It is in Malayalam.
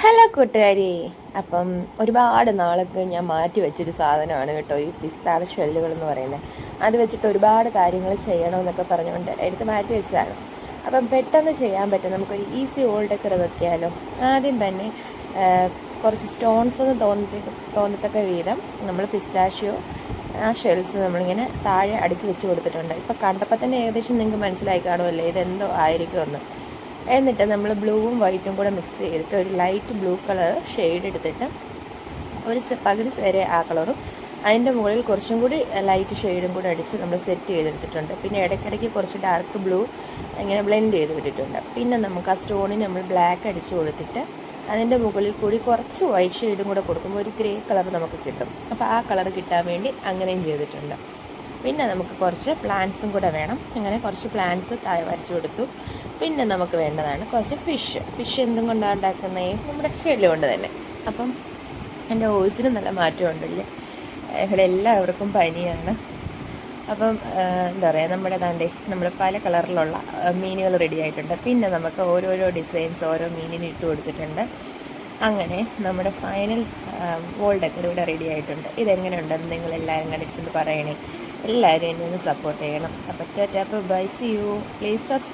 ഹലോ കൂട്ടുകാരി. അപ്പം ഒരുപാട് നാളൊക്കെ ഞാൻ മാറ്റി വെച്ചൊരു സാധനമാണ് കേട്ടോ ഈ പിസ്താഴ ഷെല്ലുകൾ എന്ന് പറയുന്നത്. അത് വെച്ചിട്ട് ഒരുപാട് കാര്യങ്ങൾ ചെയ്യണമെന്നൊക്കെ പറഞ്ഞുകൊണ്ട് എടുത്ത് മാറ്റി വെച്ചതാണ്. അപ്പം പെട്ടെന്ന് ചെയ്യാൻ പറ്റും, നമുക്കൊരു ഈസി ഓൾഡൊക്കെ വെക്കിയാലോ. ആദ്യം തന്നെ കുറച്ച് സ്റ്റോൺസ് എന്ന് തോന്നത്തക്ക വീതം നമ്മൾ പിസ്താഷ്യോ ആ ഷെൽസ് നമ്മളിങ്ങനെ താഴെ അടുക്കി വെച്ച് കൊടുത്തിട്ടുണ്ട്. ഇപ്പം കണ്ടപ്പോൾ തന്നെ ഏകദേശം നിങ്ങൾക്ക് മനസ്സിലായി കാണുമല്ലേ ഇതെന്തോ ആയിരിക്കുമെന്ന്. എന്നിട്ട് നമ്മൾ ബ്ലൂവും വൈറ്റും കൂടെ മിക്സ് ചെയ്തിട്ട് ഒരു ലൈറ്റ് ബ്ലൂ കളർ ഷെയ്ഡ് എടുത്തിട്ട് ഒരു പകുതി വരെ ആ കളറും അതിൻ്റെ മുകളിൽ കുറച്ചും കൂടി ലൈറ്റ് ഷെയ്ഡും കൂടെ അടിച്ച് നമ്മൾ സെറ്റ് ചെയ്തെടുത്തിട്ടുണ്ട്. പിന്നെ ഇടയ്ക്കിടയ്ക്ക് കുറച്ച് ഡാർക്ക് ബ്ലൂ ഇങ്ങനെ ബ്ലെൻഡ് ചെയ്ത് വിട്ടിട്ടുണ്ട്. പിന്നെ നമുക്ക് ആ സ്റ്റോണിന് നമ്മൾ ബ്ലാക്ക് അടിച്ച് കൊടുത്തിട്ട് അതിൻ്റെ മുകളിൽ കൂടി കുറച്ച് വൈറ്റ് ഷെയ്ഡും കൂടെ കൊടുക്കുമ്പോൾ ഒരു ഗ്രേ കളർ നമുക്ക് കിട്ടും. അപ്പോൾ ആ കളർ കിട്ടാൻ വേണ്ടി അങ്ങനെയും ചെയ്തിട്ടുണ്ട്. പിന്നെ നമുക്ക് കുറച്ച് പ്ലാന്റ്സും കൂടെ വേണം. അങ്ങനെ കുറച്ച് പ്ലാന്റ്സ് താഴെ വരച്ചു കൊടുത്തു. പിന്നെ നമുക്ക് വേണ്ടതാണ് കുറച്ച് ഫിഷ് എന്തും കൊണ്ടാണ് ഉണ്ടാക്കുന്നത്? നമ്മുടെ ഷെല്ല് കൊണ്ട് തന്നെ. അപ്പം എൻ്റെ വോയിസിന് നല്ല മാറ്റമുണ്ടല്ലേ. ഇവിടെ എല്ലാവർക്കും പനിയാണ്. അപ്പം എന്താ പറയുക, നമ്മുടെ താണ്ടേ നമ്മൾ പല കളറിലുള്ള മീനുകൾ റെഡി ആയിട്ടുണ്ട്. പിന്നെ നമുക്ക് ഓരോരോ ഡിസൈൻസ് ഓരോ മീനിന് ഇട്ട് കൊടുത്തിട്ടുണ്ട്. അങ്ങനെ നമ്മുടെ ഫൈനൽ വോൾ ഡെക്കർ ഇവിടെ റെഡി ആയിട്ടുണ്ട്. ഇതെങ്ങനെയുണ്ടെന്ന് നിങ്ങളെല്ലാവരും കണ്ടിട്ടുണ്ട് പറയണേ. എല്ലാവരും എന്നെ ഒന്ന് സപ്പോർട്ട് ചെയ്യണം. അപ്പോൾ tata bye, see you. Please subscribe.